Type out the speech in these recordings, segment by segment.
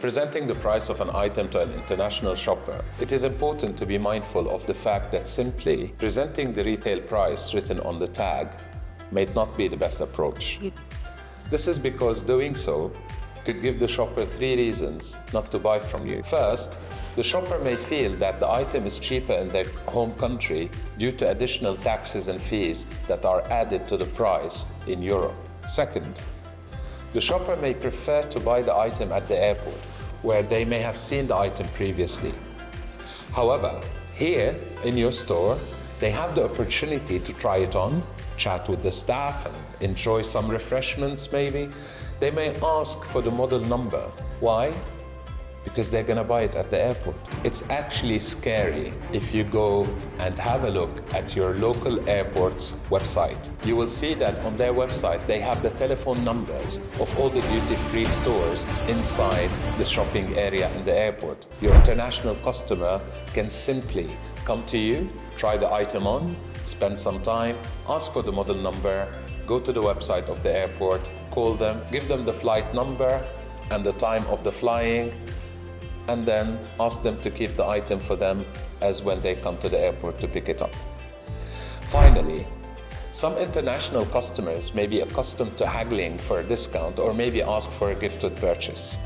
presenting the price of an item to an international shopper, it is important to be mindful of the fact that simply presenting the retail price written on the tag may not be the best approach. This is because doing so could give the shopper 3 reasons not to buy from you. First, the shopper may feel that the item is cheaper in their home country due to additional taxes and fees that are added to the price in Europe. Second, the shopper may prefer to buy the item at the airport, where they may have seen the item previously. However, here in your store, they have the opportunity to try it on, chat with the staff, and enjoy some refreshments maybe. They may ask for the model number. Why? Because they're gonna buy it at the airport. It's actually scary if you go and have a look at your local airport's website. You will see that on their website, they have the telephone numbers of all the duty-free stores inside the shopping area in the airport. Your international customer can simply come to you, try the item on, spend some time, ask for the model number, go to the website of the airport, call them, give them the flight number and the time of the flying, and then ask them to keep the item for them as when they come to the airport to pick it up. Finally, some international customers may be accustomed to haggling for a discount or maybe ask for a gift with purchase.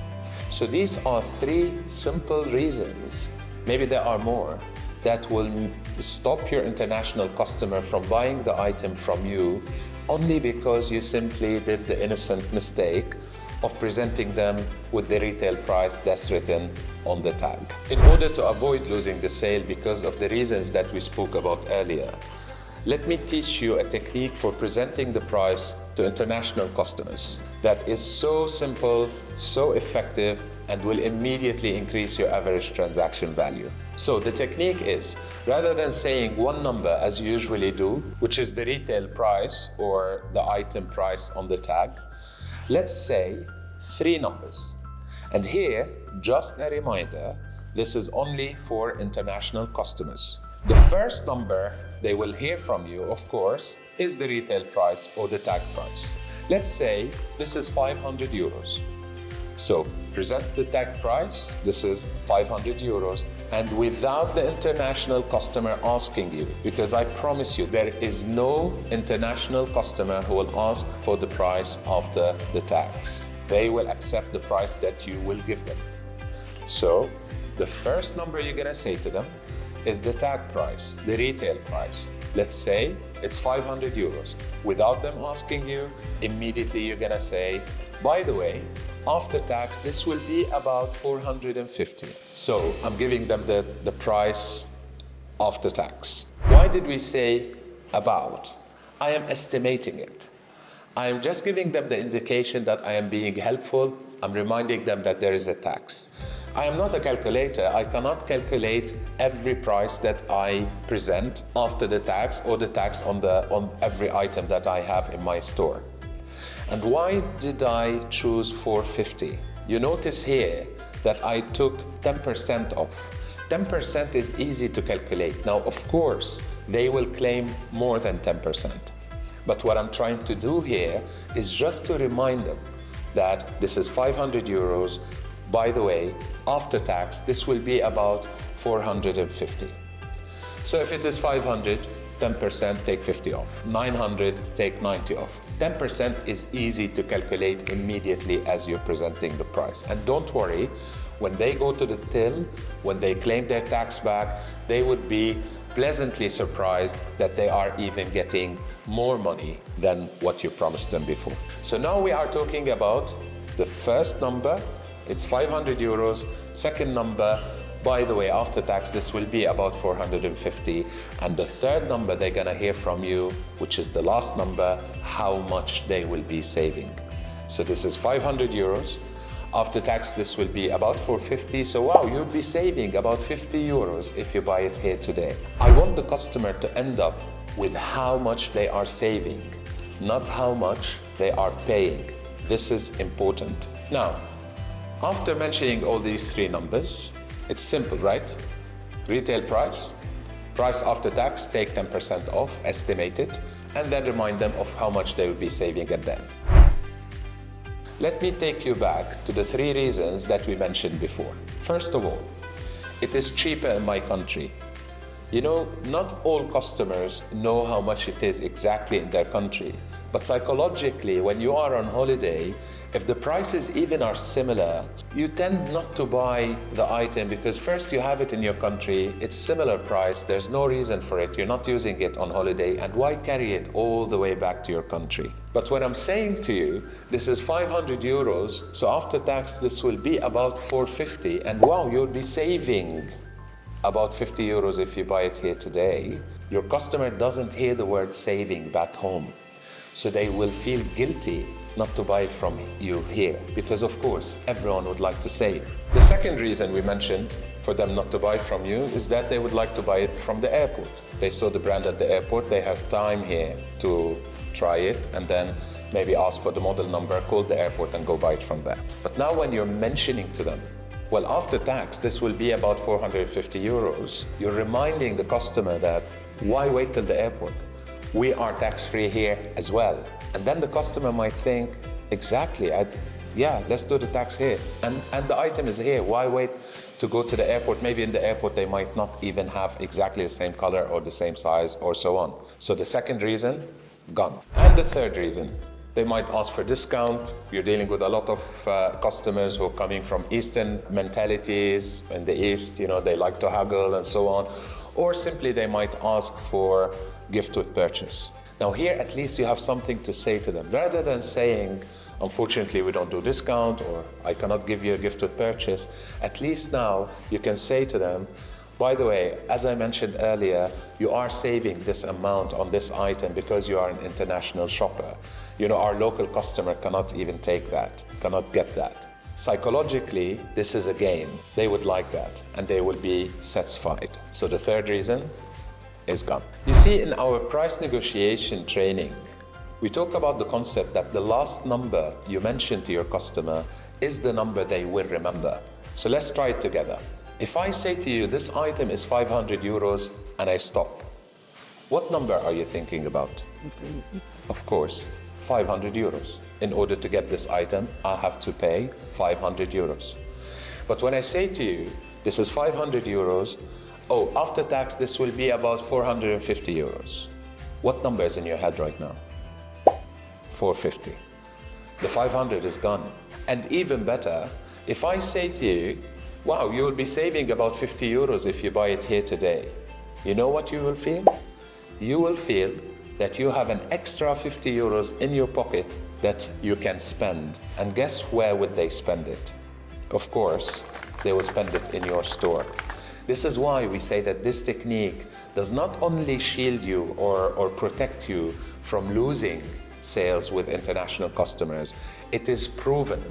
So these are 3 simple reasons, maybe there are more, that will stop your international customer from buying the item from you only because you simply did the innocent mistake of presenting them with the retail price that's written on the tag. In order to avoid losing the sale because of the reasons that we spoke about earlier, let me teach you a technique for presenting the price to international customers that is so simple, so effective, and will immediately increase your average transaction value. So the technique is, rather than saying one number as you usually do, which is the retail price or the item price on the tag, let's say 3 numbers. And here, just a reminder, this is only for international customers. The first number they will hear from you, of course, is the retail price or the tag price. Let's say this is 500 euros. So present the tag price, this is 500 euros, and without the international customer asking you, because I promise you, there is no international customer who will ask for the price after the tax. They will accept the price that you will give them. So the first number you're gonna say to them is the tag price, the retail price. Let's say it's 500 euros. Without them asking you, immediately you're gonna say, by the way, after tax, this will be about 450. So I'm giving them the price after tax. Why did we say about? I am estimating it. I am just giving them the indication that I am being helpful. I'm reminding them that there is a tax. I am not a calculator. I cannot calculate every price that I present after the tax or the tax on every item that I have in my store. And why did I choose 450? You notice here that I took 10% off. 10% is easy to calculate. Now, of course, they will claim more than 10%. But what I'm trying to do here is just to remind them that this is 500 euros. By the way, after tax, this will be about 450. So if it is 500, 10% take 50 off. 900, take 90 off. 10% is easy to calculate immediately as you're presenting the price. And don't worry, when they go to the till, when they claim their tax back, they would be pleasantly surprised that they are even getting more money than what you promised them before. So now we are talking about the first number, it's 500 euros. Second number, by the way, after tax, this will be about 450. And the third number they're gonna hear from you, which is the last number, how much they will be saving. So this is 500 euros. After tax, this will be about 450. So wow, you'll be saving about 50 euros if you buy it here today. I want the customer to end up with how much they are saving, not how much they are paying. This is important. Now, after mentioning all these 3 numbers, it's simple, right? Retail price, price after tax, take 10% off, estimate it, and then remind them of how much they will be saving at the end. Let me take you back to the 3 reasons that we mentioned before. First of all, it is cheaper in my country. You know, not all customers know how much it is exactly in their country. But psychologically, when you are on holiday, if the prices even are similar, you tend not to buy the item because first you have it in your country, it's similar price, there's no reason for it, you're not using it on holiday, and why carry it all the way back to your country? But what I'm saying to you, this is 500 euros, so after tax this will be about 450, and wow, you'll be saving about 50 euros if you buy it here today. Your customer doesn't hear the word saving back home. So they will feel guilty not to buy it from you here, because of course, everyone would like to save. The second reason we mentioned for them not to buy it from you is that they would like to buy it from the airport. They saw the brand at the airport, they have time here to try it and then maybe ask for the model number, call the airport and go buy it from there. But now when you're mentioning to them, well, after tax, this will be about 450 euros. You're reminding the customer that, why wait till the airport? We are tax-free here as well. And then the customer might think, exactly, yeah, let's do the tax here. And the item is here, why wait to go to the airport? Maybe in the airport they might not even have exactly the same color or the same size or so on. So the second reason, gone. And the third reason, they might ask for discount. You're dealing with a lot of customers who are coming from Eastern mentalities. In the East, you know, they like to haggle and so on. Or simply they might ask for gift with purchase. Now here at least you have something to say to them. Rather than saying, unfortunately we don't do discount, or I cannot give you a gift with purchase, at least now you can say to them, by the way, as I mentioned earlier, you are saving this amount on this item because you are an international shopper. You know, our local customer cannot even take that, cannot get that. Psychologically, this is a game. They would like that and they will be satisfied. So the third reason is gone. You see, in our price negotiation training, we talk about the concept that the last number you mention to your customer is the number they will remember. So let's try it together. If I say to you, this item is 500 euros and I stop, what number are you thinking about? Of course, 500 euros. In order to get this item, I have to pay 500 euros. But when I say to you, this is 500 euros, oh, after tax, this will be about 450 euros. What number is in your head right now? 450. The 500 is gone. And even better, if I say to you, wow, you will be saving about 50 euros if you buy it here today. You know what you will feel? You will feel that you have an extra 50 euros in your pocket that you can spend. And guess where would they spend it? Of course, they will spend it in your store. This is why we say that this technique does not only shield you or protect you from losing sales with international customers, it is proven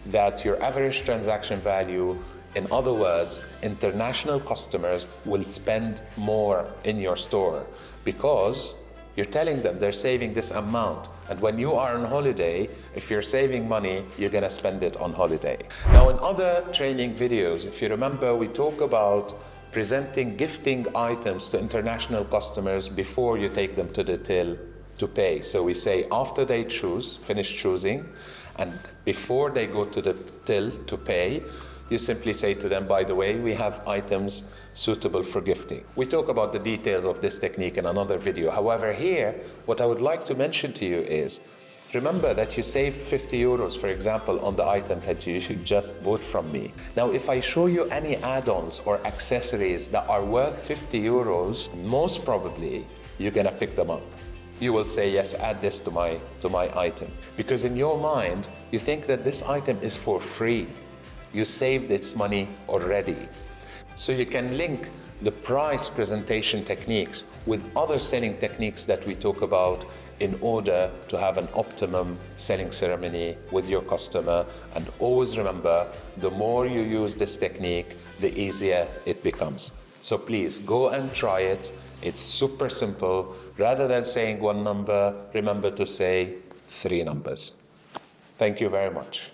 that your average transaction value, in other words, international customers will spend more in your store because you're telling them they're saving this amount. And when you are on holiday, if you're saving money, you're gonna spend it on holiday. Now, in other training videos, if you remember, we talk about presenting gifting items to international customers before you take them to the till to pay. So we say after they finish choosing, and before they go to the till to pay, you simply say to them, by the way, we have items suitable for gifting. We talk about the details of this technique in another video. However, here, what I would like to mention to you is, remember that you saved 50 euros, for example, on the item that you just bought from me. Now, if I show you any add-ons or accessories that are worth 50 euros, most probably you're gonna pick them up. You will say, yes, add this to my item. Because in your mind, you think that this item is for free. You saved its money already. So you can link the price presentation techniques with other selling techniques that we talk about in order to have an optimum selling ceremony with your customer. And always remember, the more you use this technique, the easier it becomes. So please go and try it. It's super simple. Rather than saying one number, remember to say 3 numbers. Thank you very much.